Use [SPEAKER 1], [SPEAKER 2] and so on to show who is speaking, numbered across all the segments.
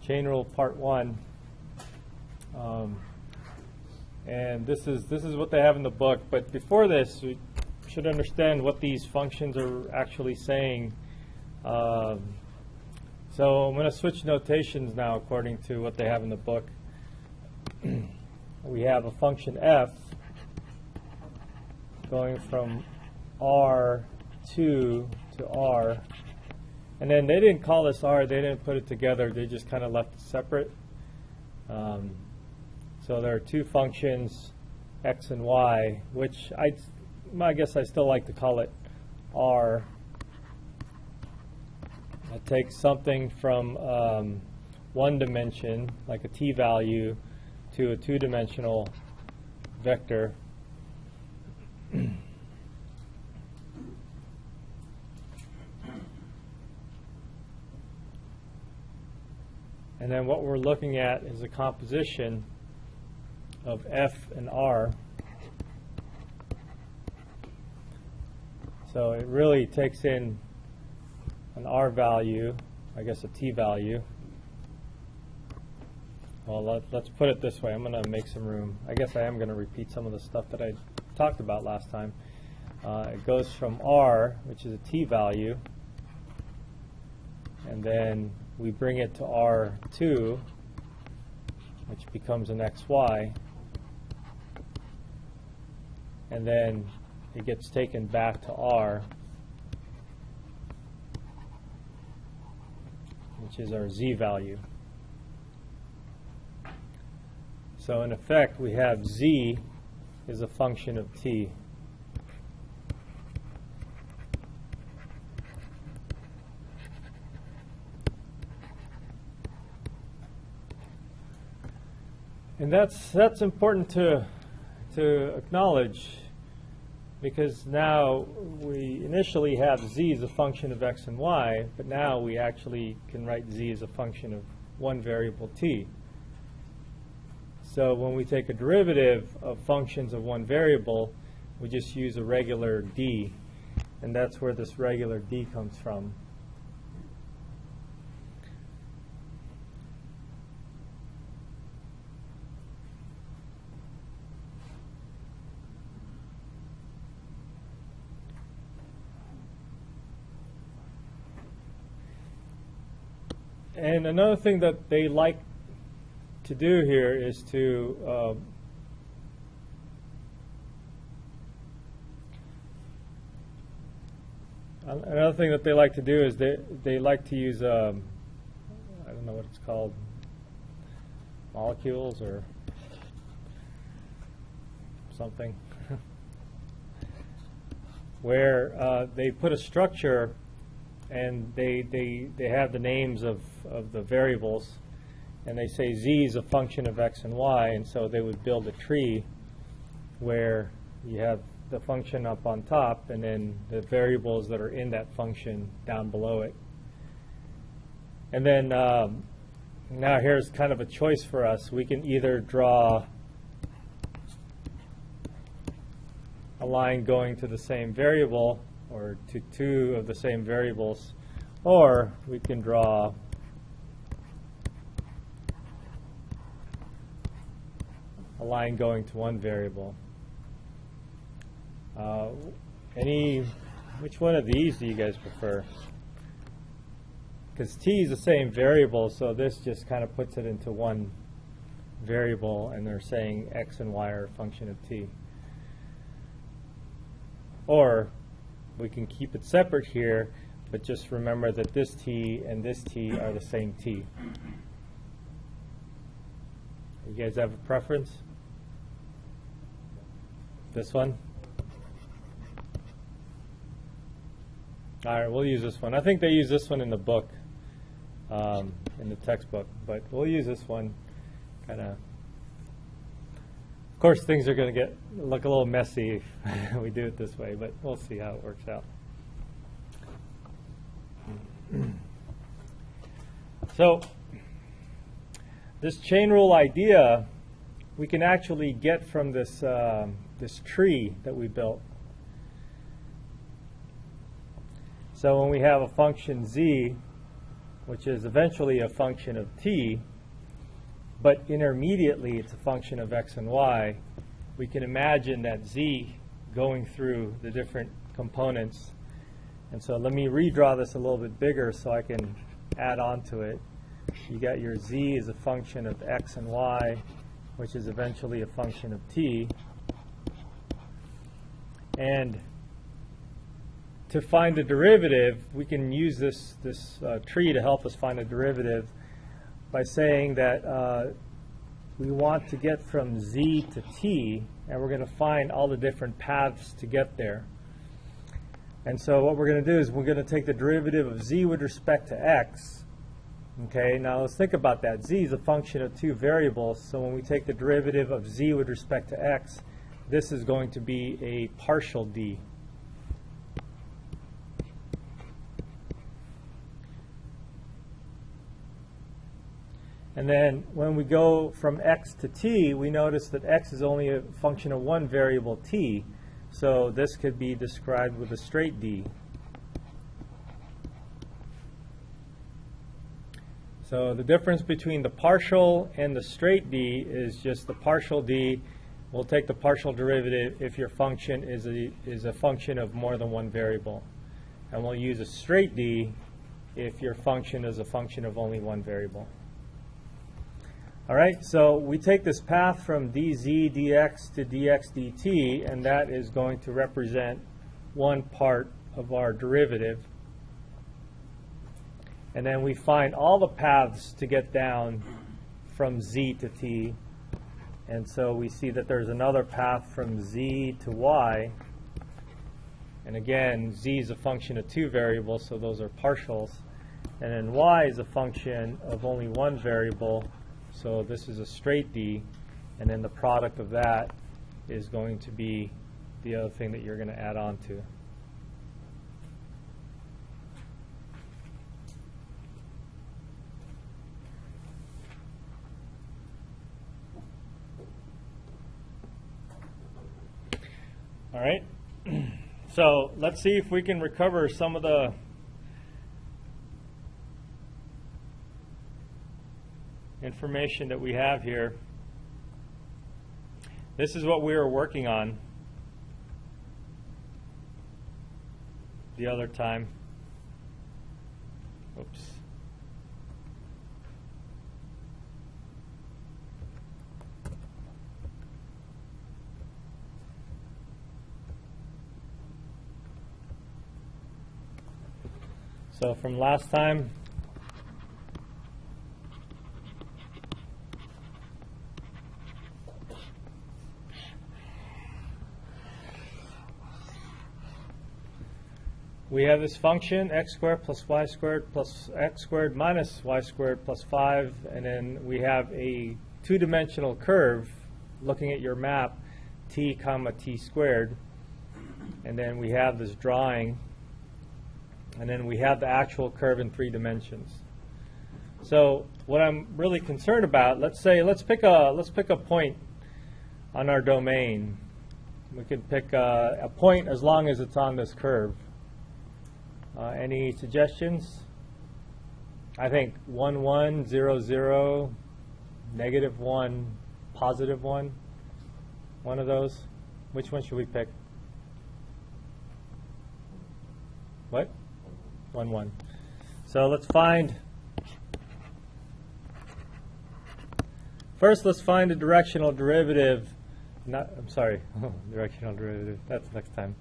[SPEAKER 1] chain rule part 1. And this is what they have in the book. But before this, we should understand what these functions are actually saying. So I'm going to switch notations now according to what they have in the book. We have a function f going from R2 to R. And then they didn't call this R, they didn't put it together, they just kind of left it separate. So there are two functions, x and y, which I guess I still like to call it R. It takes something from one dimension, like a t-value, to a two-dimensional vector. And then what we're looking at is a composition of f and r. So it really takes in an r value, I guess a t value. Well, let's put it this way. I'm going to make some room. I guess I am going to repeat some of the stuff that I talked about last time. It goes from r, which is a t value, and then we bring it to R2, which becomes an xy, and then it gets taken back to R, which is our z value. So in effect, we have z is a function of t. And that's important to acknowledge, because now we initially have z as a function of x and y, but now we actually can write z as a function of one variable t. So when we take a derivative of functions of one variable, we just use a regular d, and that's where this regular d comes from. And another thing that they like to do here is to another thing that they like to do is they like to use I don't know what it's called, molecules or something, where they put a structure and they have the names of the variables, and they say z is a function of x and y, and so they would build a tree where you have the function up on top and then the variables that are in that function down below it. And then now here's kind of a choice for us. We can either draw a line going to the same variable or to two of the same variables, or we can draw a line going to one variable. Which one of these do you guys prefer? Because t is the same variable, so this just kind of puts it into one variable, and they're saying x and y are a function of t. Or we can keep it separate here, but just remember that this t and this t are the same t. You guys have a preference? This one? All right, we'll use this one. I think they use this one in the book, in the textbook, but we'll use this one. Kind of course, things are going to look a little messy if we do it this way, but we'll see how it works out. So this chain rule idea we can actually get from this this tree that we built. So when we have a function z which is eventually a function of t, but intermediately it's a function of x and y, we can imagine that z going through the different components. And so let me redraw this a little bit bigger so I can add on to it. You got your z as a function of x and y, which is eventually a function of t. And to find the derivative, we can use this tree to help us find a derivative by saying that we want to get from z to t, and we're going to find all the different paths to get there. And so what we're going to do is we're going to take the derivative of z with respect to x. Okay, now let's think about that. Z is a function of two variables, so when we take the derivative of z with respect to x, this is going to be a partial d. And then when we go from x to t, we notice that x is only a function of one variable, t. So this could be described with a straight d. So the difference between the partial and the straight d is just the partial d. We'll take the partial derivative if your function is a function of more than one variable. And we'll use a straight d if your function is a function of only one variable. All right, so we take this path from dz dx to dx dt, and that is going to represent one part of our derivative. And then we find all the paths to get down from z to t. And so we see that there's another path from z to y. And again, z is a function of two variables, so those are partials. And then y is a function of only one variable, so this is a straight d. And then the product of that is going to be the other thing that you're going to add on to. All right, so let's see if we can recover some of the information that we have here. This is what we were working on the other time. Oops. So from last time, we have this function x squared plus y squared plus x squared minus y squared plus 5, and then we have a two-dimensional curve looking at your map, t comma t squared, and then we have this drawing, and then we have the actual curve in 3 dimensions. So what I'm really concerned about, let's pick a point on our domain. We can pick a point as long as it's on this curve. Any suggestions? I think 1, 1, 0, 0, negative 1, positive 1. One of those. Which one should we pick? What? 1, 1. So let's find, first let's find a directional derivative. Directional derivative, that's next time.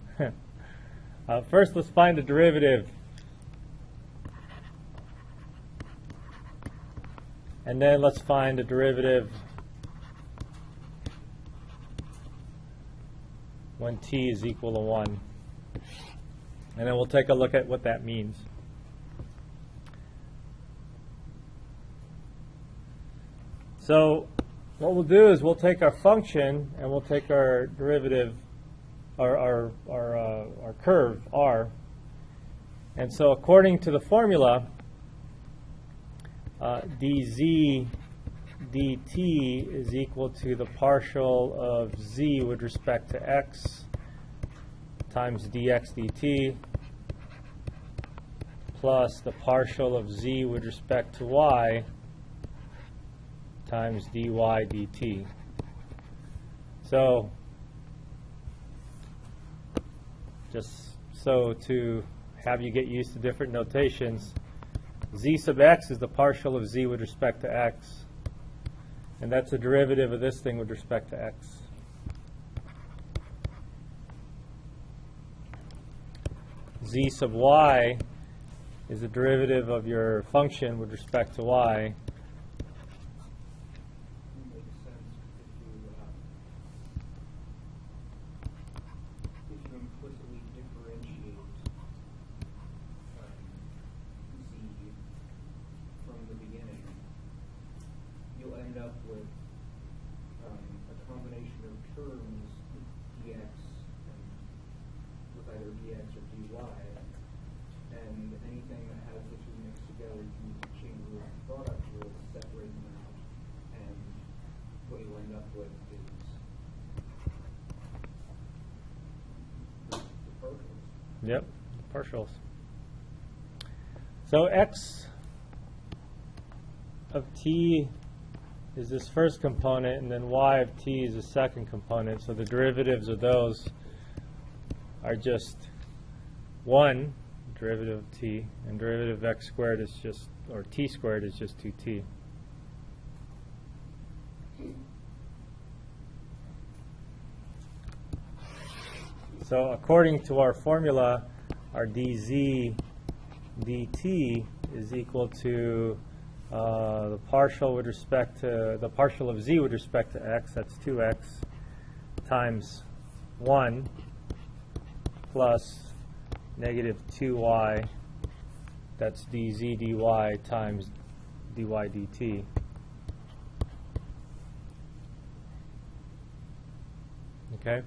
[SPEAKER 1] First let's find a derivative. And then let's find a derivative when t is equal to 1. And then we'll take a look at what that means. So what we'll do is we'll take our function and we'll take our derivative, our curve, r. And so according to the formula, dz dt is equal to the partial of z with respect to x times dx dt plus the partial of z with respect to y times dy dt. So, just so to have you get used to different notations, z sub x is the partial of z with respect to x, and that's the derivative of this thing with respect to x. Z sub y is the derivative of your function with respect to y. Yep, partials. So x of t is this first component, and then y of t is the second component. So the derivatives of those are just 1, derivative of t, and derivative of x squared is just, or t squared is just 2t. So according to our formula, our dz dt is equal to the partial with respect to the partial of z with respect to x, that's 2x, times 1 plus negative 2y, that's dz dy times dy dt. Okay?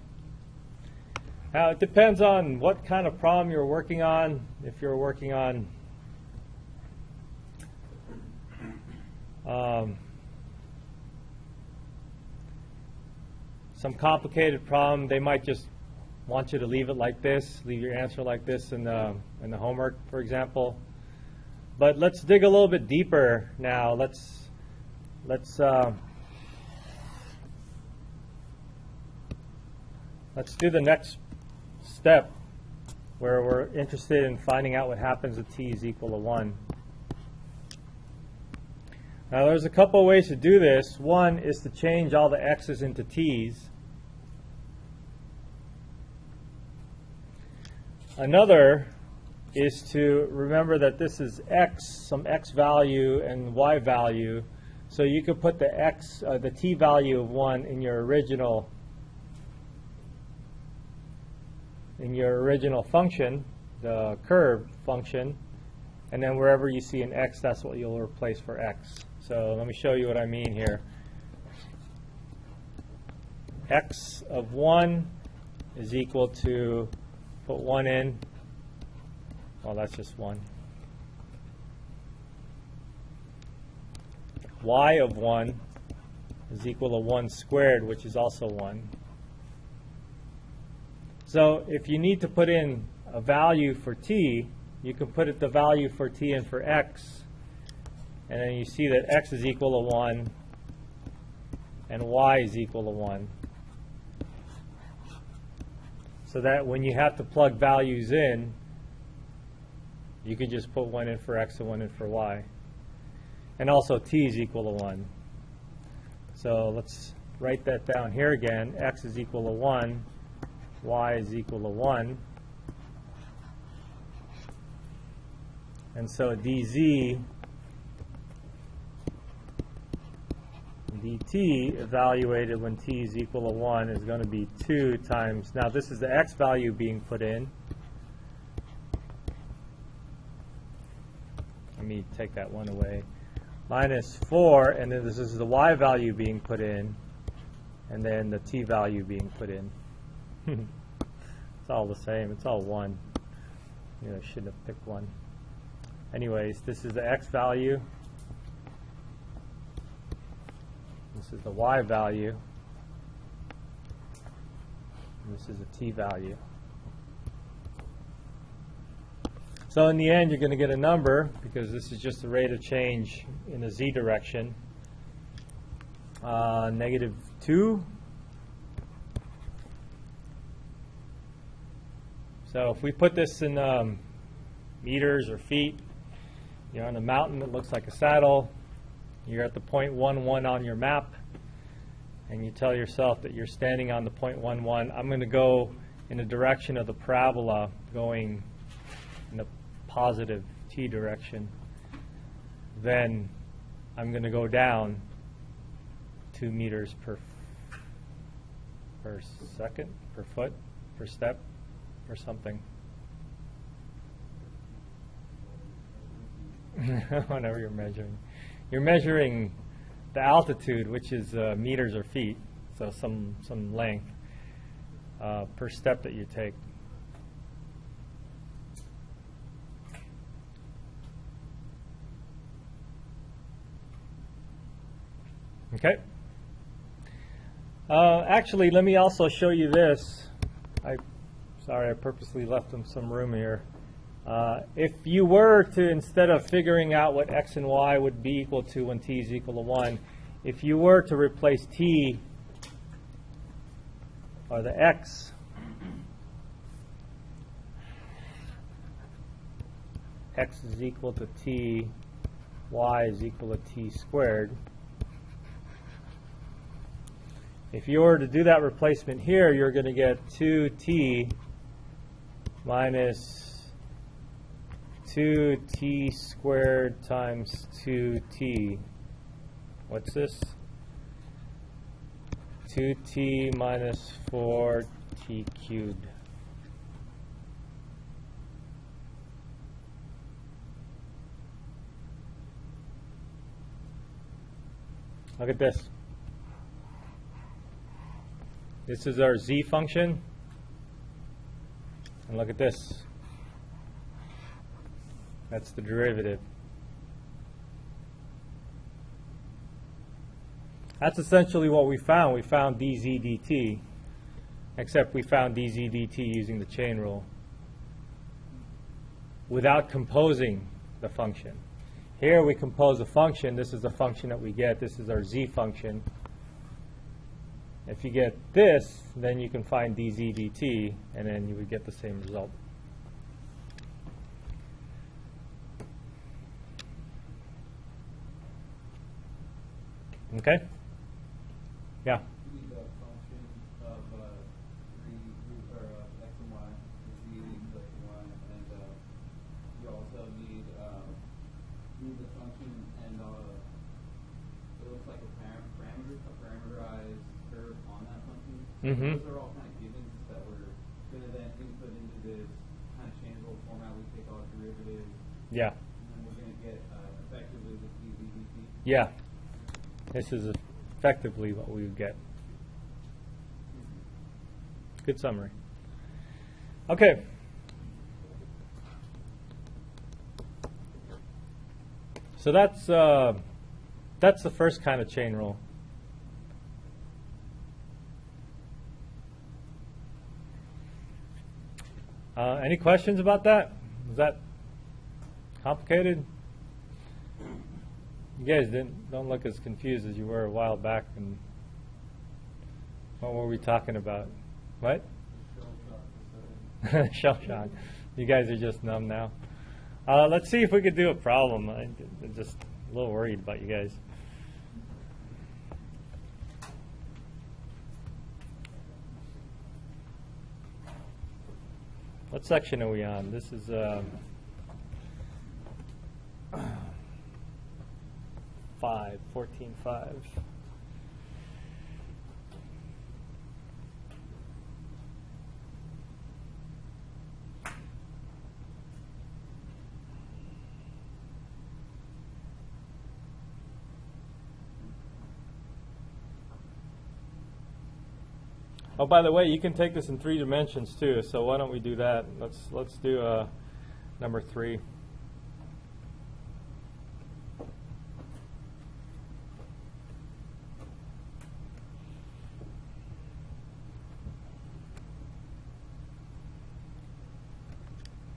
[SPEAKER 1] Now, it depends on what kind of problem you're working on. If you're working on some complicated problem, they might just want you to leave it like this, leave your answer like this in the homework, for example. But let's dig a little bit deeper now. Let's do the next step where we're interested in finding out what happens if t is equal to 1. Now there's a couple of ways to do this. One is to change all the x's into t's. Another is to remember that this is x, some x value and y value. So you could put the t value of 1 in your original function, the curve function, and then wherever you see an x, that's what you'll replace for x. So let me show you what I mean here. X of 1 is equal to, put 1 in, well, that's just 1. Y of 1 is equal to 1 squared, which is also 1. So if you need to put in a value for t, you can put the value for t in for x, and then you see that x is equal to 1 and y is equal to 1. So that when you have to plug values in, you can just put 1 in for x and 1 in for y. And also t is equal to 1. So let's write that down here again. X is equal to 1. Y is equal to 1. And so dz dt evaluated when t is equal to 1 is going to be 2 times, now this is the x value being put in. Let me take that 1 away. Minus 4, and then this is the y value being put in, and then the t value being put in. It's all the same. It's all 1. You know, I shouldn't have picked 1. Anyways, this is the x value. This is the y value. And this is the t value. So in the end, you're going to get a number, because this is just the rate of change in the z direction, -2. So if we put this in meters or feet, you're on a mountain that looks like a saddle, you're at the point 11 on your map, and you tell yourself that you're standing on the point 11. I'm going to go in the direction of the parabola, going in the positive t direction. Then I'm going to go down 2 meters per second, per foot, per step, or something. Whenever you're measuring. You're measuring the altitude, which is meters or feet, so some length per step that you take. Okay. Actually, let me also show you this. Sorry, I purposely left them some room here. If you were to, instead of figuring out what x and y would be equal to when t is equal to 1, if you were to replace t, or the x, x is equal to t, y is equal to t squared. If you were to do that replacement here, you're going to get 2t minus 2t squared times 2t. What's this? 2t minus 4t cubed. Look at this. This is our z function. And look at this. That's the derivative. That's essentially what we found. We found dz dt, except we found dz dt using the chain rule without composing the function. Here we compose a function. This is the function that we get. This is our z function. If you get this, then you can find dz dt, and then you would get the same result. Okay? Yeah?
[SPEAKER 2] You need a function of 3 x and y, z equals x and y, and you also need the function and it looks like a parameterized curve on that function.
[SPEAKER 1] Mm-hmm.
[SPEAKER 2] Those are all kind of givens that we're going to then input into this kind of changeable format. We take all derivatives.
[SPEAKER 1] Yeah.
[SPEAKER 2] And then we're going to get effectively the dz dt.
[SPEAKER 1] Yeah. This is effectively what we would get. Good summary. Okay. So that's the first kind of chain rule. Any questions about that? Is that complicated? You guys don't look as confused as you were a while back. And what were we talking about? What? Shell shock. You guys are just numb now. Let's see if we could do a problem. I'm just a little worried about you guys. What section are we on? This is 14.5. Oh, by the way, you can take this in 3 dimensions too. So why don't we do that? Let's do number 3.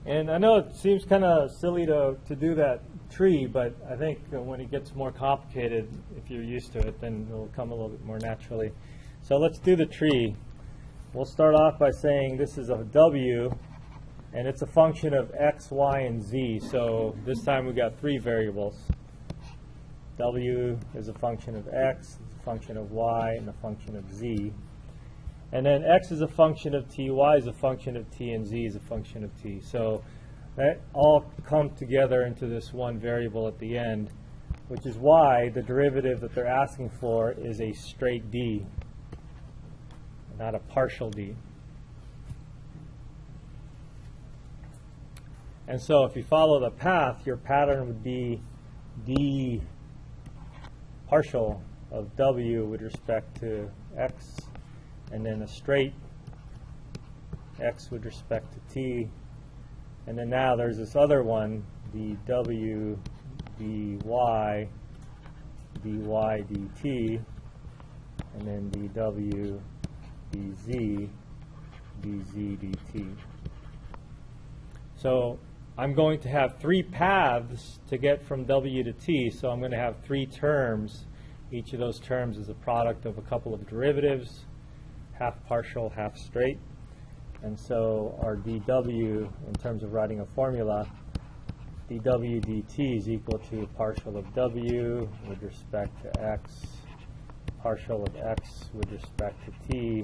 [SPEAKER 1] And I know it seems kind of silly to do that tree, but I think when it gets more complicated, if you're used to it, then it'll come a little bit more naturally. So let's do the tree. We'll start off by saying this is a W, and it's a function of x, y, and z. So this time we got three variables. W is a function of x, a function of y, and a function of z. And then x is a function of t, y is a function of t, and z is a function of t. So that all come together into this one variable at the end, which is why the derivative that they're asking for is a straight d, not a partial d. And so if you follow the path, your pattern would be d partial of w with respect to x, and then a straight x with respect to t. And then now there's this other one, dw, dy, dy, dt, and then dw, dz, dz, dt. So I'm going to have three paths to get from w to t, so I'm going to have three terms. Each of those terms is a product of a couple of derivatives, half partial, half straight. And so our dw, in terms of writing a formula, dw dt is equal to partial of w with respect to x, partial of x with respect to t,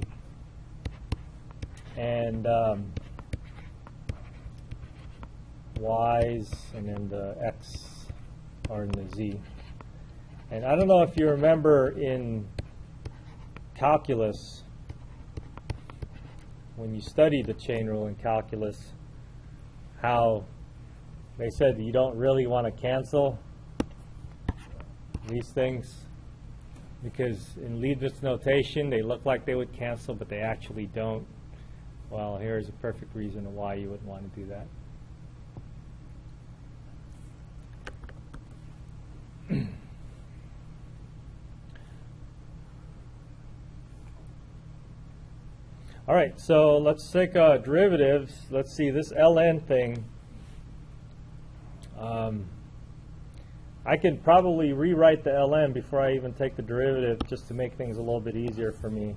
[SPEAKER 1] and y's, and then the x are in the z. And I don't know if you remember in calculus, when you studied the chain rule in calculus, how they said that you don't really want to cancel these things, because in Leibniz notation they look like they would cancel, but they actually don't. Well, here's a perfect reason why you wouldn't want to do that. All right, so let's take derivatives. Let's see, this ln thing, I can probably rewrite the ln before I even take the derivative, just to make things a little bit easier for me.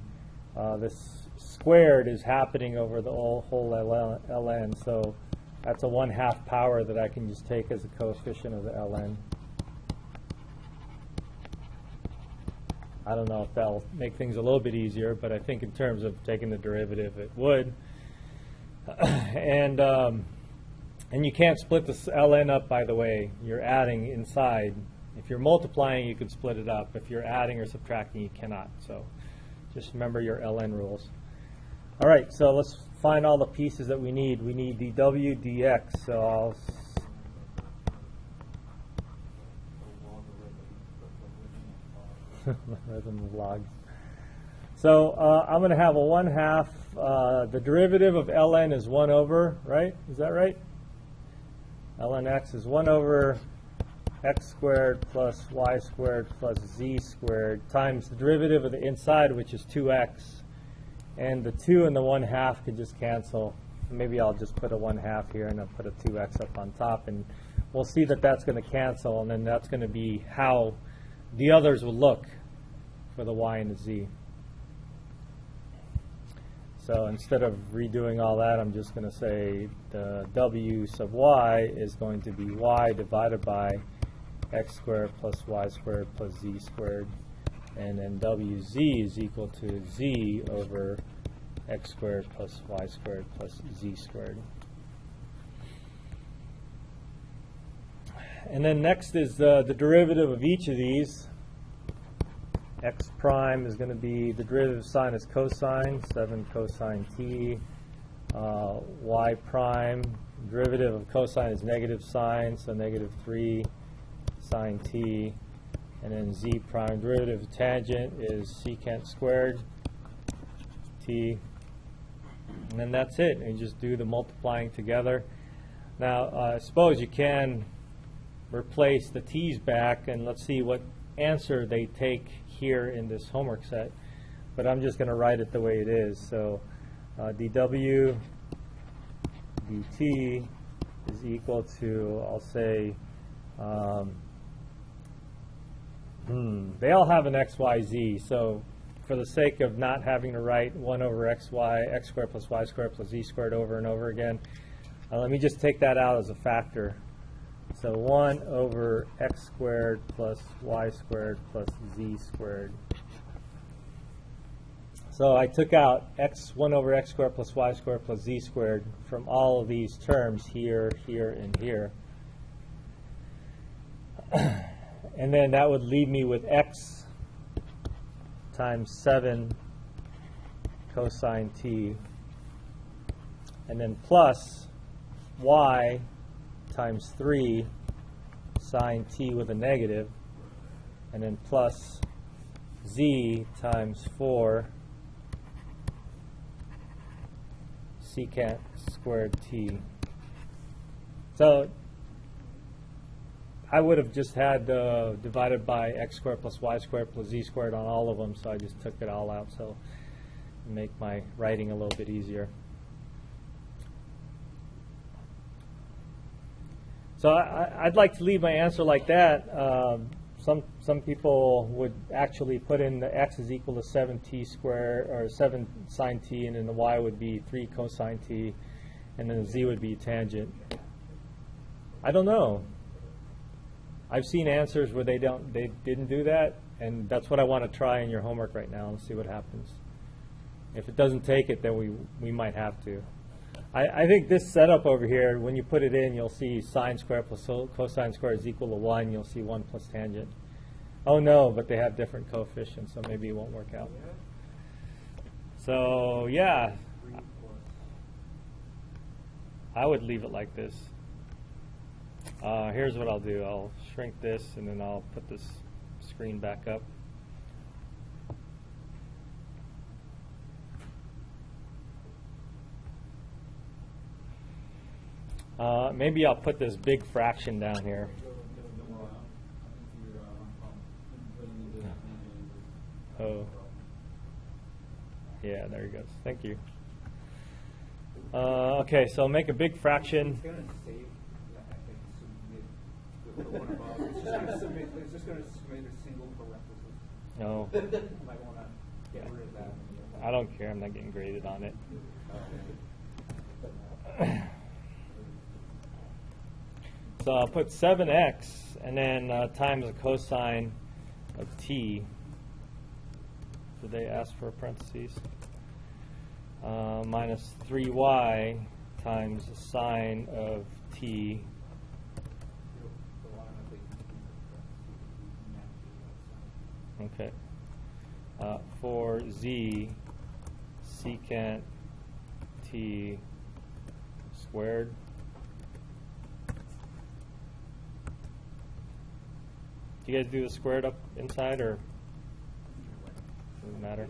[SPEAKER 1] This squared is happening over the whole ln, so that's a 1/2 power that I can just take as a coefficient of the ln. I don't know if that'll make things a little bit easier, but I think in terms of taking the derivative, it would. And you can't split this ln up, by the way. You're adding inside. If you're multiplying, you could split it up. If you're adding or subtracting, you cannot. So just remember your ln rules. All right, so let's find all the pieces that we need. We need dw dx. So I'll rhythm of logs. So I'm going to have a 1/2. The derivative of ln is 1 over, right? Is that right? Ln x is 1 over x squared plus y squared plus z squared times the derivative of the inside, which is 2x. And the 2 and the 1/2 could just cancel. Maybe I'll just put a 1/2 here and I'll put a 2x up on top. And we'll see that that's going to cancel, and then that's going to be how the others will look for the y and the z. So instead of redoing all that, I'm just going to say the w sub y is going to be y divided by x squared plus y squared plus z squared. And then wz is equal to z over x squared plus y squared plus z squared. And then next is the derivative of each of these. X prime is going to be, the derivative of sine is cosine, 7 cosine t. Y prime, derivative of cosine is negative sine, so negative 3 sine t. And then z prime, derivative of tangent is secant squared t. And then that's it. And you just do the multiplying together. Now, I suppose you can replace the t's back, and let's see what answer they take here in this homework set. But I'm just going to write it the way it is. So dw dt is equal to, I'll say, they all have an x, y, z. So for the sake of not having to write 1 over x, y, x squared plus y squared plus z squared over and over again, let me just take that out as a factor. So 1 over x squared plus y squared plus z squared. So I took out 1 over x squared plus y squared plus z squared from all of these terms here, here, and here. And then that would leave me with x times 7 cosine t, and then plus y times 3 sine t with a negative, and then plus z times 4 secant squared t. So I would have just had divided by x squared plus y squared plus z squared on all of them, so I just took it all out, so make my writing a little bit easier. So I'd like to leave my answer like that. Some people would actually put in the x is equal to 7t squared, or 7 sine t, and then the y would be 3 cosine t, and then the z would be tangent. I don't know. I've seen answers where they didn't do that, and that's what I want to try in your homework right now and see what happens. If it doesn't take it, then we might have to. I think this setup over here, when you put it in, you'll see sine squared plus cosine squared is equal to 1. You'll see 1 plus tangent. Oh no, but they have different coefficients, so maybe it won't work out. So yeah, I would leave it like this. Here's what I'll do. I'll shrink this, and then I'll put this screen back up. Maybe I'll put this big fraction down here. Oh. Yeah, there he goes. Thank you. Okay, so I'll make a big fraction.
[SPEAKER 3] It's just going to submit a single parenthesis.
[SPEAKER 1] No.
[SPEAKER 3] You might want to get rid of that.
[SPEAKER 1] I don't care. I'm not getting graded on it. So I'll put 7x and then times the cosine of t. Did they ask for parentheses? Minus 3y times the sine of t. Okay. For z secant t squared. Do you guys do the squared up inside, or doesn't matter?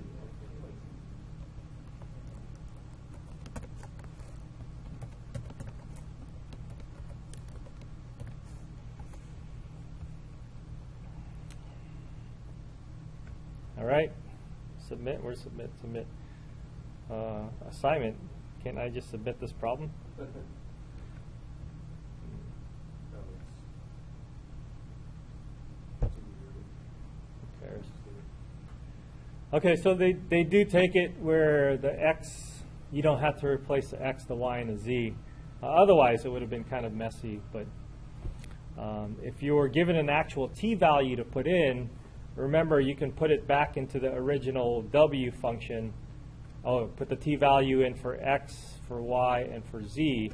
[SPEAKER 1] All right, submit. Where's submit? Submit. Assignment. Can't I just submit this problem? Who cares? Okay, so they do take it where the x, you don't have to replace the x, the y, and the z. Otherwise, it would have been kind of messy. But if you were given an actual t value to put in, remember, you can put it back into the original w function. Oh, put the t value in for x, for y, and for z,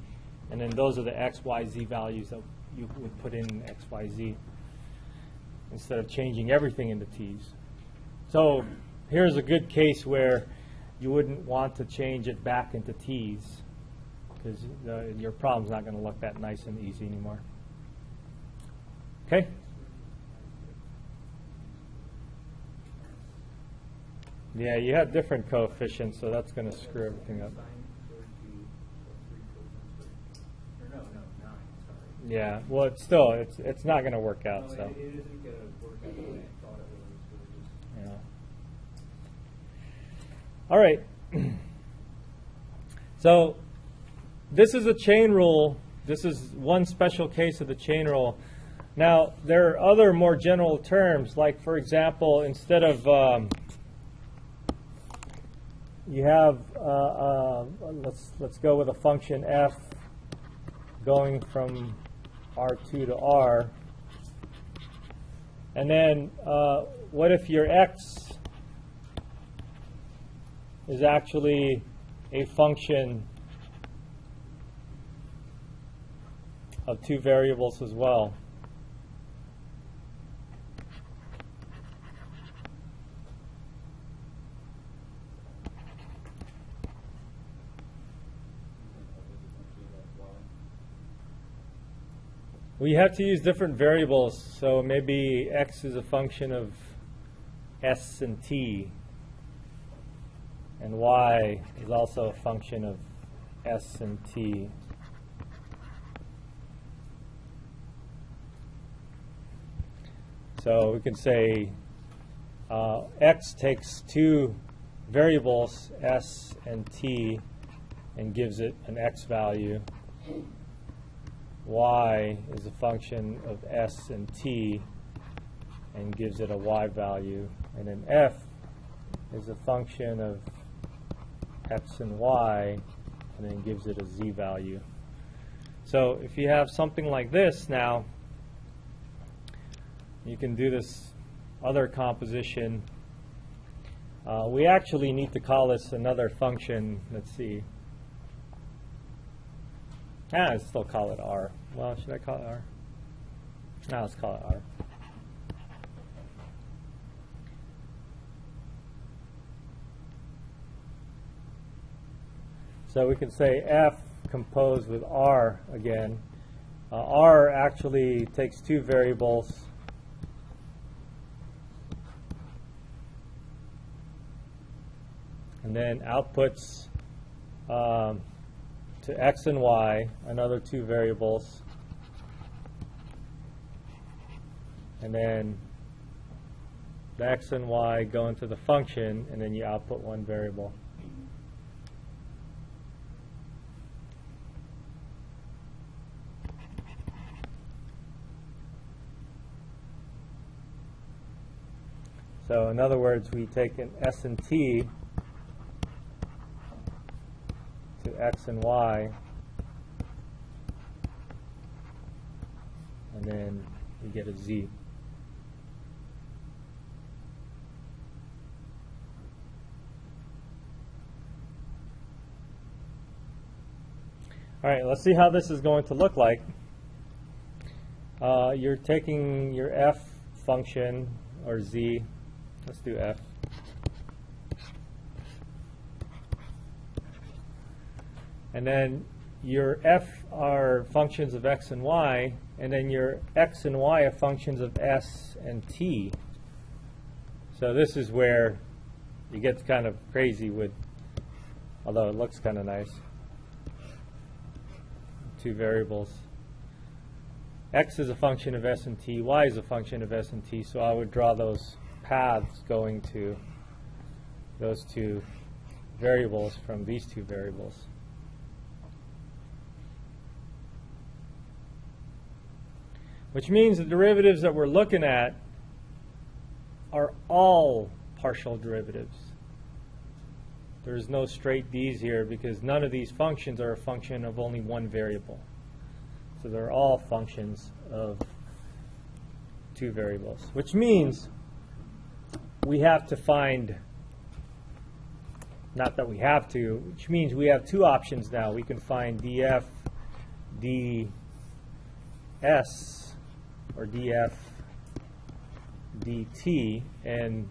[SPEAKER 1] and then those are the x, y, z values that you would put in x, y, z, instead of changing everything into t's. So here's a good case where you wouldn't want to change it back into t's, because your problem's not going to look that nice and easy anymore. Okay? Yeah, you have different coefficients, so that's going to screw everything up. Yeah, well, it's still, it's not going to work out. So.
[SPEAKER 3] It isn't going to work out the way I thought it was.
[SPEAKER 1] Yeah. All right. So this is a chain rule this is one special case of the chain rule. Now, there are other more general terms, like, for example, instead of, you have, let's go with a function f going from R2 to R. And then what if your x is actually a function of two variables as well? We have to use different variables, so maybe x is a function of s and t, and y is also a function of s and t. So we can say x takes two variables, s and t, and gives it an x value. Y is a function of s and t and gives it a y value. And then f is a function of x and y and then gives it a z value. So if you have something like this now, you can do this other composition. We actually need to call this another function. Let's see. I'd still call it R. Well, should I call it R? No, let's call it R. So we can say f composed with R again. R actually takes two variables. And then outputs to x and y, another two variables. And then the x and y go into the function, and then you output one variable. So in other words, we take an s and t to x and y, and then we get a z. All right, let's see how this is going to look like. You're taking your f function, or z. Let's do f. And then your f are functions of x and y, and then your x and y are functions of s and t. So this is where it gets kind of crazy with, although it looks kind of nice, two variables. X is a function of s and t, y is a function of s and t, so I would draw those paths going to those two variables from these two variables. Which means the derivatives that we're looking at are all partial derivatives. There's no straight d's here because none of these functions are a function of only one variable. So they're all functions of two variables, which means we have to find, not that we have to, which means we have two options now. We can find df, ds, or df, dt, and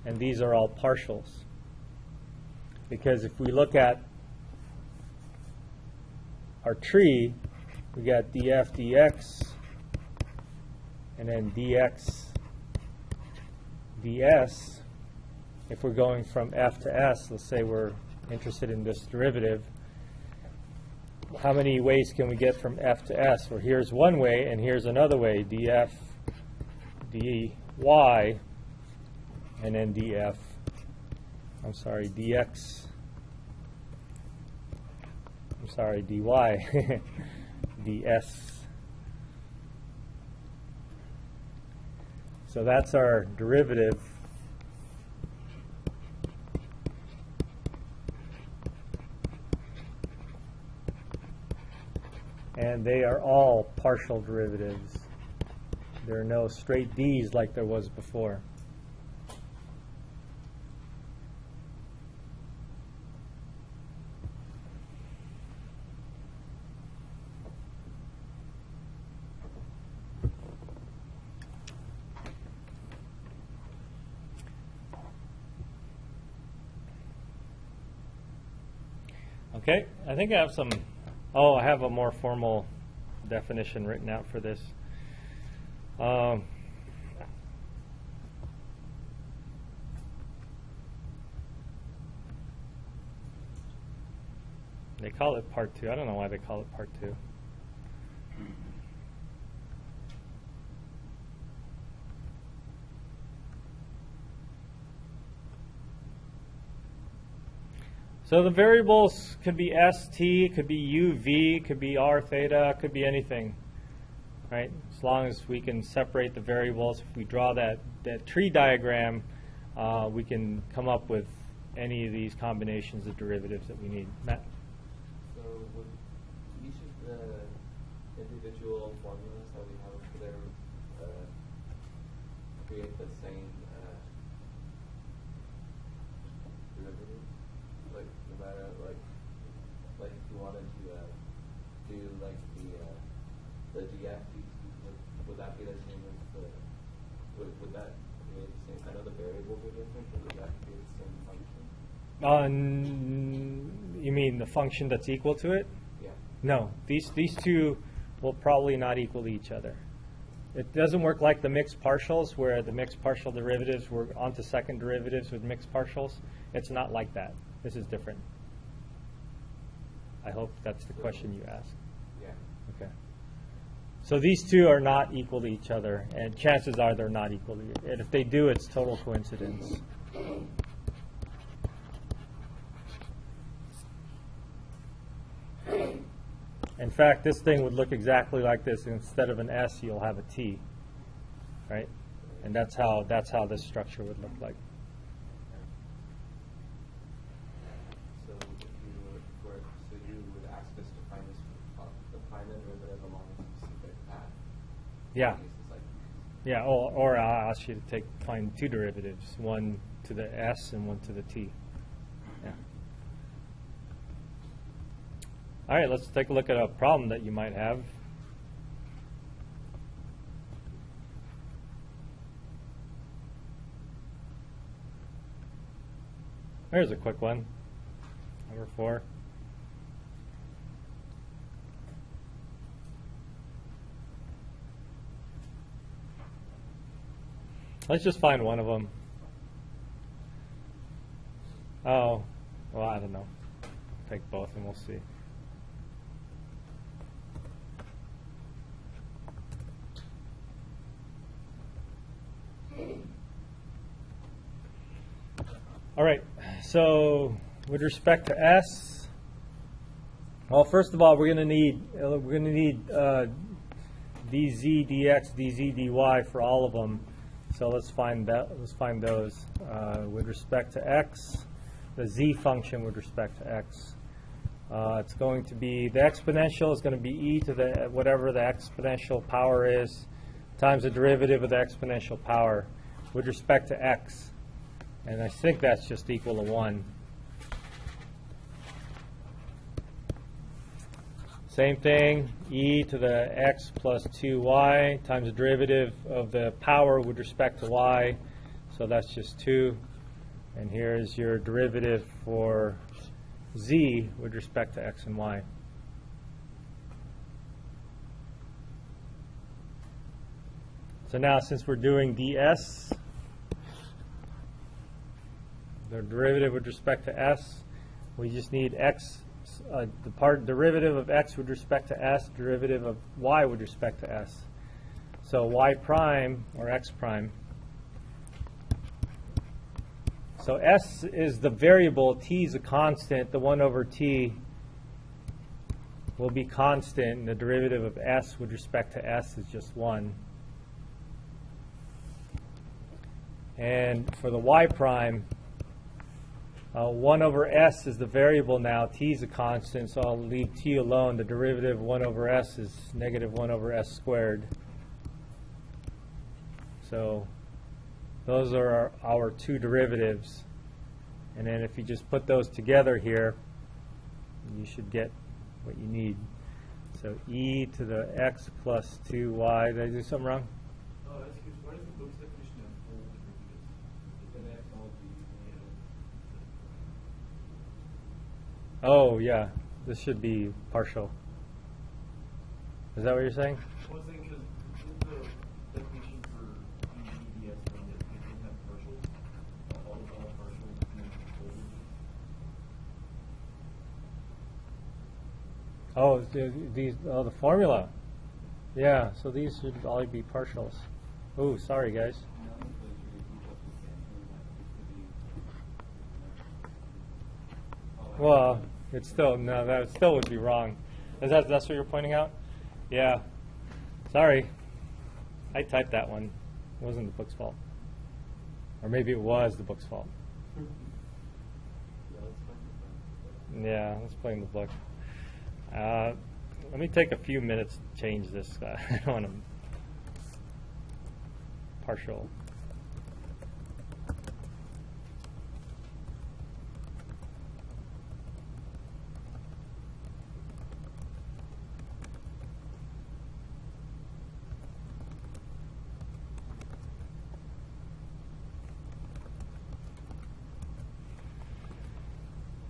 [SPEAKER 1] these are all partials. Because if we look at our tree, we got df, dx, and then dx, ds. If we're going from f to s, let's say we're interested in this derivative, how many ways can we get from f to s? Well, here's one way, and here's another way, df, dy, and then dx, I'm sorry, dy, ds. So that's our derivative. And they are all partial derivatives. There are no straight d's like there was before. Okay, I think I have some, I have a more formal definition written out for this. They call it part 2. I don't know why they call it part 2. So the variables could be st, could be uv, could be r theta, could be anything, right? As long as we can separate the variables. If we draw that tree diagram, we can come up with any of these combinations of derivatives that we need. Matt?
[SPEAKER 3] So would each of the individual formulas that we have for their create the same derivative? Like no matter like if you wanted to do like the df dt, would that be the same as the would that create the same? I know the variables are different, but would that create the same function?
[SPEAKER 1] You mean the function that's equal to it?
[SPEAKER 3] Yeah.
[SPEAKER 1] No, these two will probably not equal to each other. It doesn't work like the mixed partials, where the mixed partial derivatives were onto second derivatives with mixed partials. It's not like that. This is different. I hope that's the question you asked.
[SPEAKER 3] Yeah.
[SPEAKER 1] Okay. So these two are not equal to each other, and chances are they're not equal to each other. And if they do, it's total coincidence. In fact, this thing would look exactly like this. Instead of an S, you'll have a T, right? And that's how this structure would look like.
[SPEAKER 3] So you would ask us to find the derivative along a specific path.
[SPEAKER 1] Yeah.
[SPEAKER 3] Like,
[SPEAKER 1] Yeah. Or I'll ask you to find two derivatives, one to the S and one to the T. Yeah. All right, let's take a look at a problem that you might have. Here's a quick one. Number 4. Let's just find one of them. Oh, well, I don't know. Take both and we'll see. All right, so with respect to S, well, first of all, we're going to need dz, dx, dz, dy for all of them. So let's find that. Let's find those with respect to x. The z function with respect to x. It's going to be the exponential is going to be e to the whatever the exponential power is times the derivative of the exponential power with respect to x. And I think that's just equal to 1. Same thing, e to the x plus 2y times the derivative of the power with respect to y. So that's just 2. And here's your derivative for z with respect to x and y. So now since we're doing ds, the derivative with respect to s, we just need x, the derivative of x with respect to s, derivative of y with respect to s. So y prime or x prime. So s is the variable, t is a constant, the 1 over t will be constant, and the derivative of s with respect to s is just 1. And for the y prime, 1 over s is the variable now. T is a constant, so I'll leave t alone. The derivative of 1 over s is negative 1 over s squared. So those are our two derivatives. And then if you just put those together here, you should get what you need. So e to the x plus 2y. Did I do something wrong?
[SPEAKER 2] Oh, that's good. What is the book's definition of full derivatives? Is that x all
[SPEAKER 1] Oh, yeah. This should be partial. Is that what you're saying?
[SPEAKER 2] I was thinking because the definition for EDS from it doesn't have partials. All partials mean full derivatives.
[SPEAKER 1] Oh, the formula. Yeah, so these should all be partials. Oh, sorry, guys. Well, it's still, no, that still would be wrong. That's what you're pointing out? Yeah. Sorry. I typed that one. It wasn't the book's fault. Or maybe it was the book's fault. Yeah, let's blame the book. Let me take a few minutes to change this. I don't want to partial.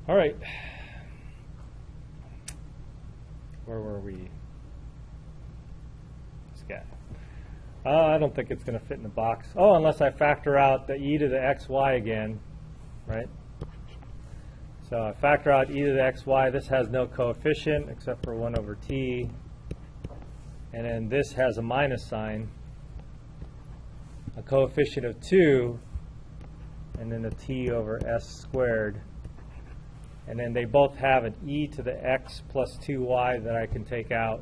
[SPEAKER 1] All right. Where were we? This guy. I don't think it's going to fit in the box. Oh, unless I factor out the e to the xy again, right? So I factor out e to the xy. This has no coefficient except for 1 over t. And then this has a minus sign, a coefficient of 2, and then a t over s squared. And then they both have an e to the x plus 2y that I can take out.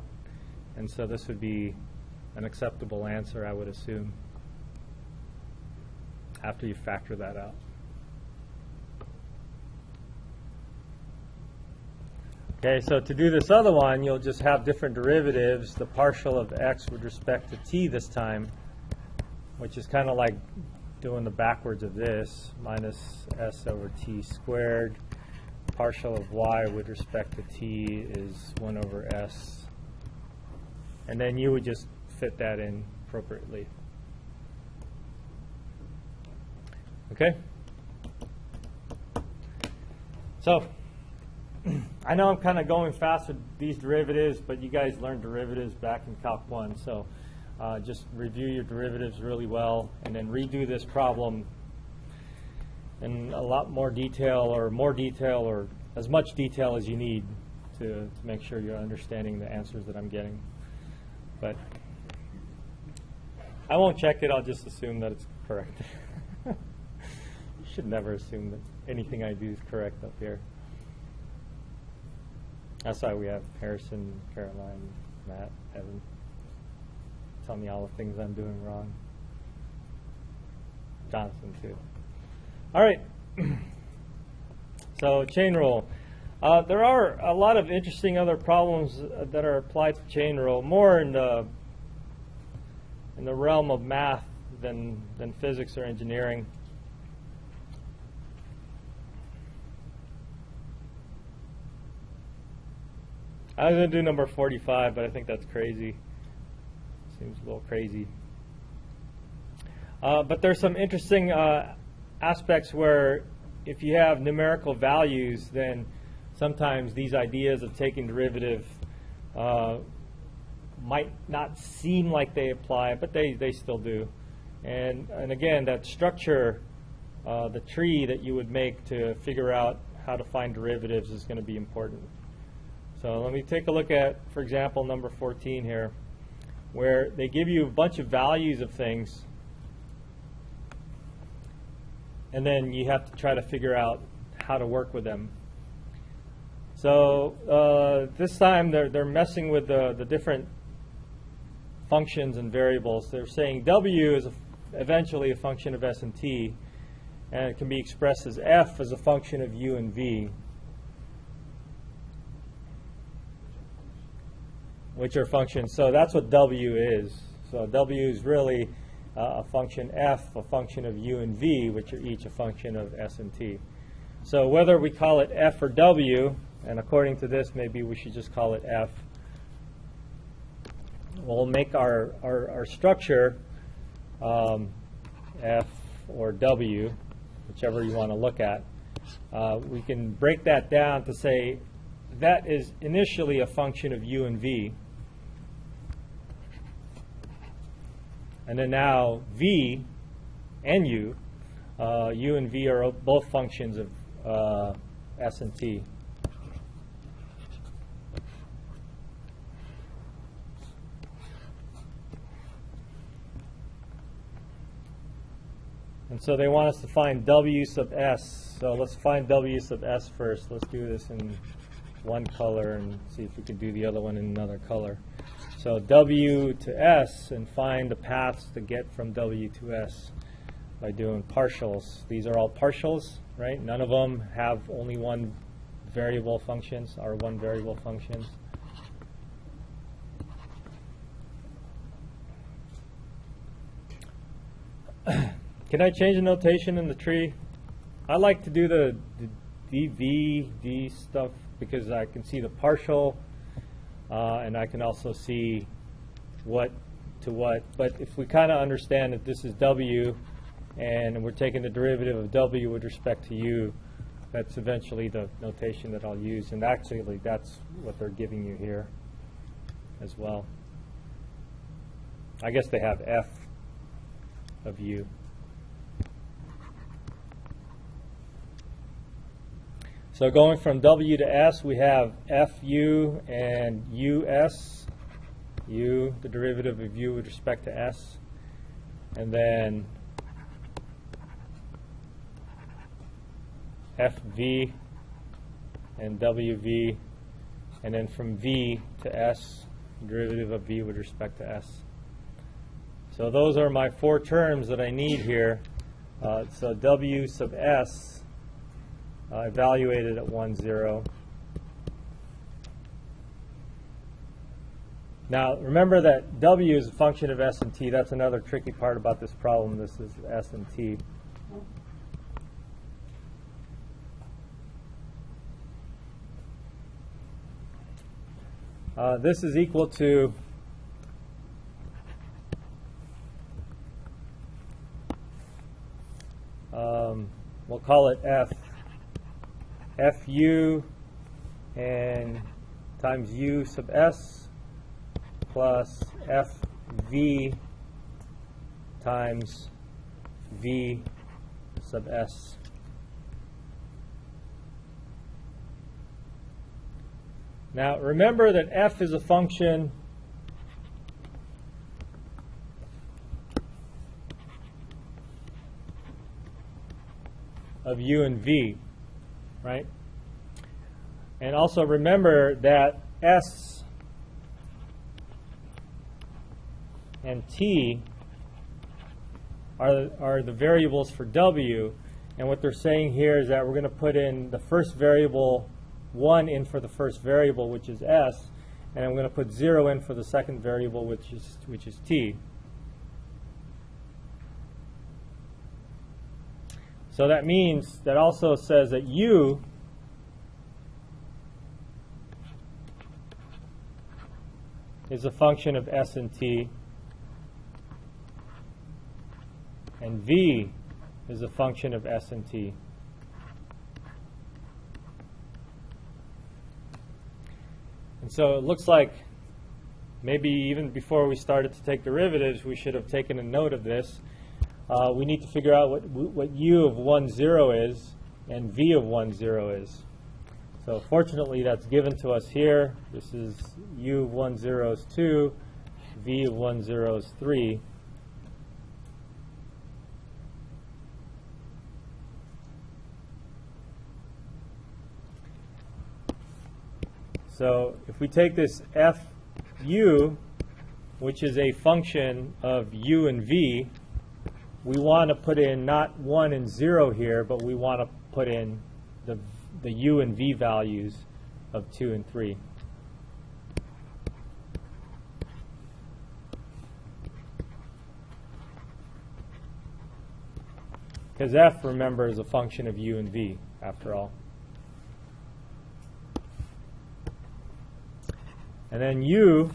[SPEAKER 1] And so this would be an acceptable answer, I would assume, after you factor that out. Okay, so to do this other one, you'll just have different derivatives, the partial of x with respect to t this time, which is kind of like doing the backwards of this, minus s over t squared. Partial of y with respect to t is 1 over s. And then you would just fit that in appropriately. Okay? So, I know I'm kind of going fast with these derivatives, but you guys learned derivatives back in Calc 1. So just review your derivatives really well and then redo this problem in a lot more detail or as much detail as you need to make sure you're understanding the answers that I'm getting. But I won't check it. I'll just assume that it's correct. You should never assume that anything I do is correct up here. That's why we have Harrison, Caroline, Matt, Evan. Tell me all the things I'm doing wrong. Jonathan, too. All right. So chain rule. There are a lot of interesting other problems that are applied to chain rule, more in the realm of math than physics or engineering. I was going to do number 45, but I think that's crazy. Seems a little crazy. But there's some interesting aspects where if you have numerical values, then sometimes these ideas of taking derivative might not seem like they apply, but they still do. And again, that structure, the tree that you would make to figure out how to find derivatives is going to be important. So let me take a look at, for example, number 14 here, where they give you a bunch of values of things, and then you have to try to figure out how to work with them. So this time they're messing with the different functions and variables. They're saying W is eventually a function of S and T, and it can be expressed as F as a function of U and V, which are functions. So that's what W is. So W is really a function F, a function of U and V, which are each a function of S and T. So whether we call it F or W, and according to this, maybe we should just call it F, we'll make our structure F or W, whichever you want to look at. We can break that down to say that is initially a function of U and V. And then now V and U and V are both functions of S and T. And so they want us to find W sub S. So let's find W sub S first. Let's do this in one color and see if we can do the other one in another color. So W to S, and find the paths to get from W to S by doing partials. These are all partials, right? None of them have only one variable functions, or one variable functions. Can I change the notation in the tree? I like to do the D stuff because I can see the partial, and I can also see what to what. But if we kind of understand that this is W, and we're taking the derivative of W with respect to U, that's eventually the notation that I'll use. And actually, that's what they're giving you here as well. I guess they have F of U. So going from W to S, we have FU and US. U, the derivative of U with respect to S. And then FV and WV. And then from V to S, derivative of V with respect to S. So those are my four terms that I need here. So W sub S, evaluated at 1, 0. Now, remember that W is a function of S and T. That's another tricky part about this problem. This is S and T. This is equal to we'll call it F. FU and times U sub S plus FV times V sub S. Now remember that F is a function of U and V, right? And also remember that S and T are the variables for W, and what they're saying here is that we're going to put in the first variable 1 in for the first variable, which is S, and I'm going to put 0 in for the second variable, which is T. So that means that also says that U is a function of S and T, and V is a function of S and T. And so it looks like maybe even before we started to take derivatives, we should have taken a note of this. We need to figure out what U of 1, 0 is and V of 1, 0 is. So fortunately, that's given to us here. This is U of 1, 0 is 2, V of 1, 0 is 3. So if we take this fu, which is a function of u and v, we want to put in not 1 and 0 here, but we want to put in the u and v values of 2 and 3. Because f, remember, is a function of u and v, after all. And then u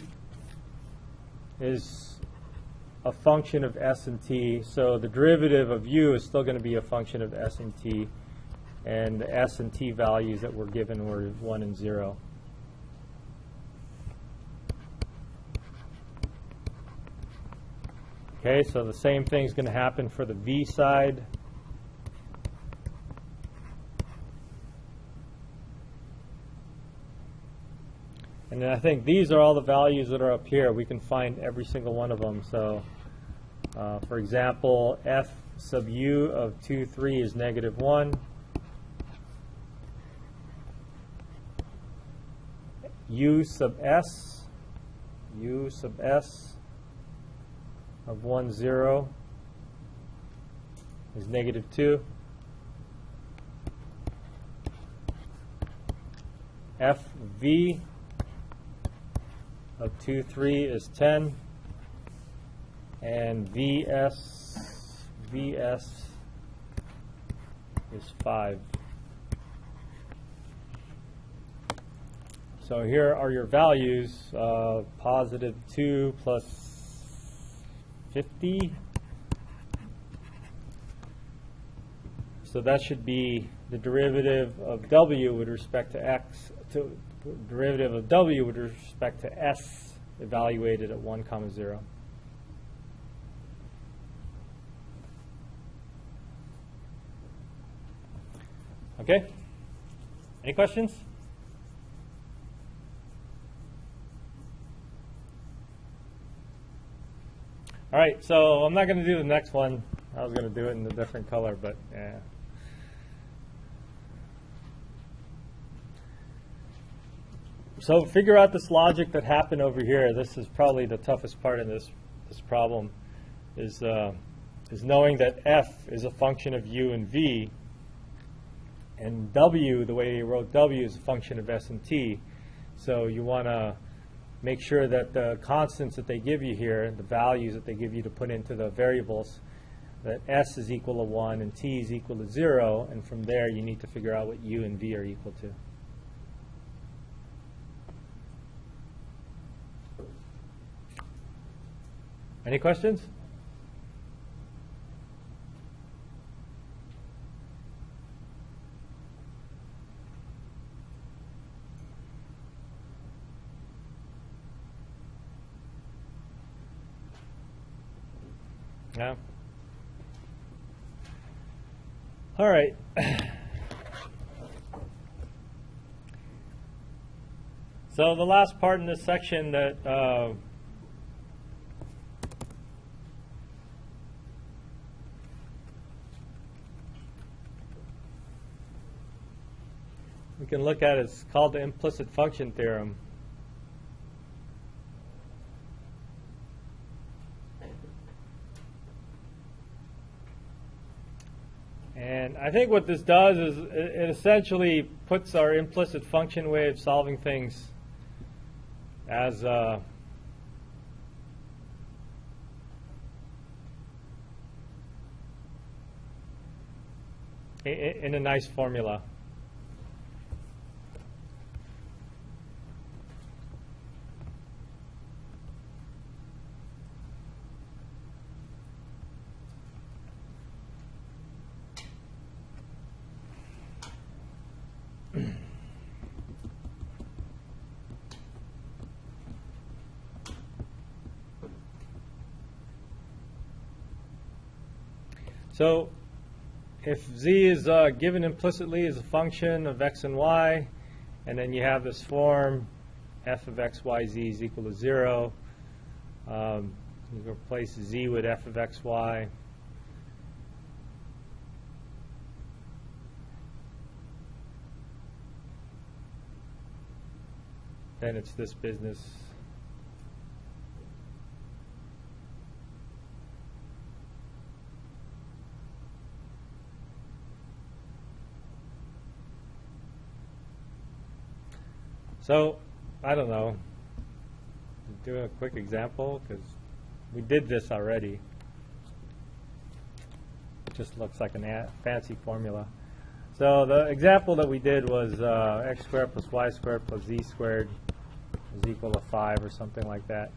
[SPEAKER 1] is a function of s and t, so the derivative of u is still going to be a function of s and t, and the s and t values that were given were 1 and 0. Okay, so the same thing is going to happen for the v side. And then I think these are all the values that are up here. We can find every single one of them. So, for example, f sub u of 2, 3 is negative 1. U sub s of 1, 0 is negative 2. Fv of 2, 3 is 10, and Vs is 5. So here are your values, positive 2 plus 50. So that should be the derivative of w with respect to x, derivative of w with respect to s evaluated at 1, 0. Okay? Any questions? All right, so I'm not going to do the next one. I was going to do it in a different color, but yeah. So figure out this logic that happened over here. This is probably the toughest part in this problem, is knowing that f is a function of u and v, and w, the way they wrote w, is a function of s and t. So you want to make sure that the constants that they give you here, the values that they give you to put into the variables, that s is equal to 1 and t is equal to 0, and from there you need to figure out what u and v are equal to. Any questions? No? All right. So the last part in this section that we can look at is called the implicit function theorem. And I think what this does is it essentially puts our implicit function way of solving things as in a nice formula. So if z is given implicitly as a function of x and y, and then you have this form, f of x, y, z is equal to 0, you replace z with f of x, y. then it's this business. So, I don't know, do a quick example, because we did this already. It just looks like a fancy formula. So the example that we did was x squared plus y squared plus z squared is equal to 5 or something like that.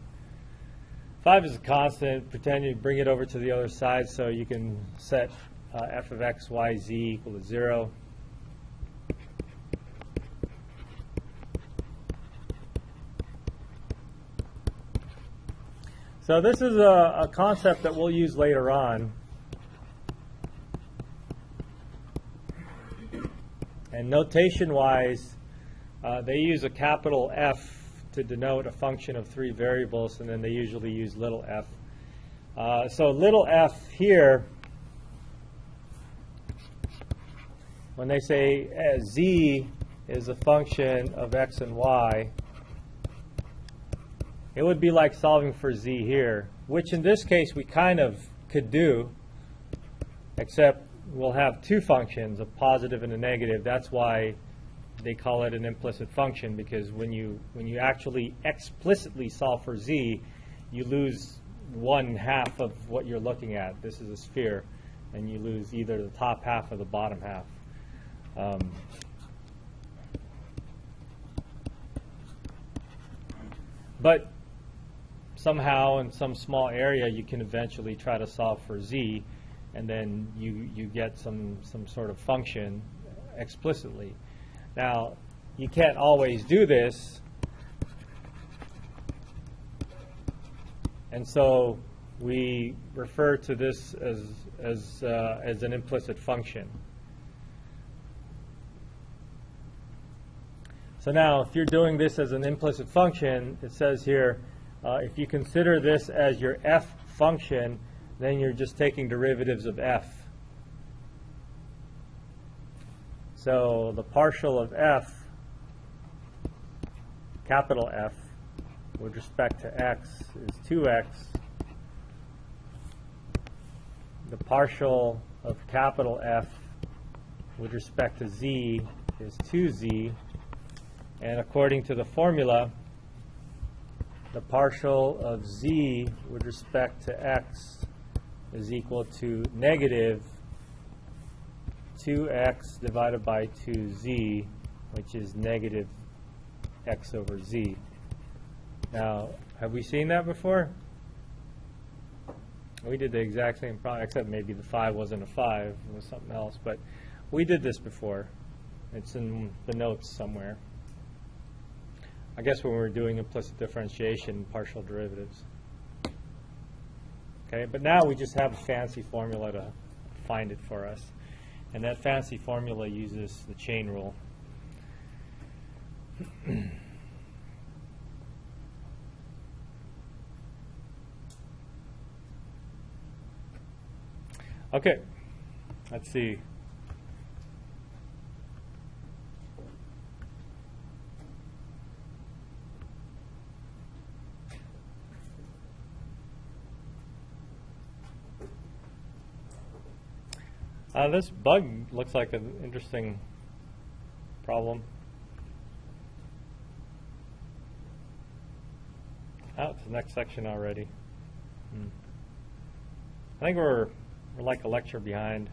[SPEAKER 1] 5 is a constant. Pretend you bring it over to the other side, so you can set f of x, y, z equal to 0. So this is a concept that we'll use later on. And notation-wise, they use a capital F to denote a function of 3 variables, and then they usually use little f. So little f here, when they say z is a function of x and y, it would be like solving for z here, which in this case we kind of could do, except we'll have two functions, a positive and a negative. That's why they call it an implicit function, because when you actually explicitly solve for z, you lose 1/2 of what you're looking at. This is a sphere, and you lose either the top half or the bottom half. But somehow in some small area you can eventually try to solve for z, and then you get some sort of function explicitly. Now, you can't always do this, and so we refer to this as an implicit function. So now, if you're doing this as an implicit function, it says here, if you consider this as your f function, then you're just taking derivatives of f. So the partial of f, capital F, with respect to x is 2x. The partial of capital F with respect to z is 2z. And according to the formula, the partial of z with respect to x is equal to negative 2x divided by 2z, which is negative x over z. Now, have we seen that before? We did the exact same problem, except maybe the 5 wasn't a 5, it was something else. But we did this before. It's in the notes somewhere. I guess when we were doing implicit differentiation, partial derivatives. Okay, but now we just have a fancy formula to find it for us. And that fancy formula uses the chain rule. Okay, let's see. This bug looks like an interesting problem. Oh, it's the next section already. I think we're like a lecture behind.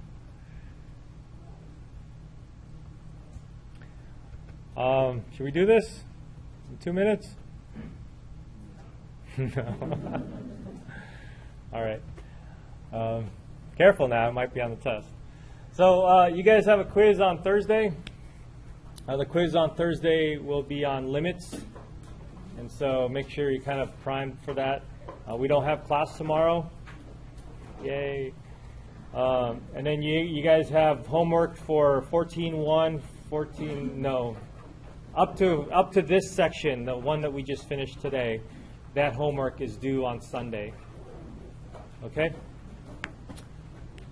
[SPEAKER 1] Should we do this in 2 minutes? No. All right. Careful now, it might be on the test. So you guys have a quiz on Thursday. The quiz on Thursday will be on limits, and so make sure you're kind of primed for that. We don't have class tomorrow. Yay. And then you guys have homework for 14.1, up to this section, the one that we just finished today. That homework is due on Sunday. Okay?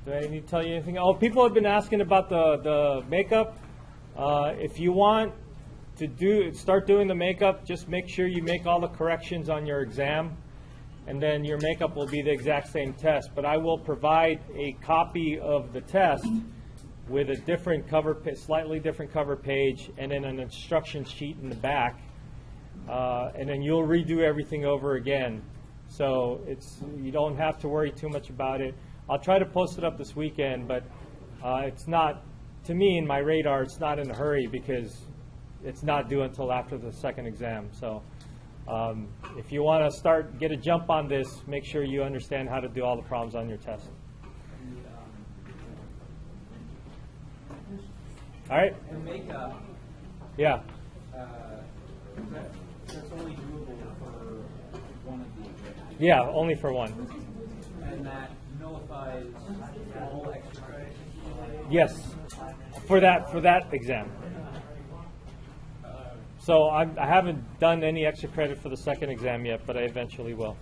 [SPEAKER 1] Do I need to tell you anything? Oh, people have been asking about the makeup. If you want start doing the makeup, just make sure you make all the corrections on your exam, and then your makeup will be the exact same test. But I will provide a copy of the test with a different slightly different cover page, and then an instruction sheet in the back, and then you'll redo everything over again. So you don't have to worry too much about it. I'll try to post it up this weekend, but it's not, to me, in my radar, it's not in a hurry because it's not due until after the second exam. So if you want to get a jump on this, make sure you understand how to do all the problems on your test. All right?
[SPEAKER 2] The makeup,
[SPEAKER 1] Yeah.
[SPEAKER 2] that's only doable for one of the exams.
[SPEAKER 1] Yeah, only for one.
[SPEAKER 2] And that nullifies all extra credits.
[SPEAKER 1] Yes, for that exam. So I haven't done any extra credit for the second exam yet, but I eventually will.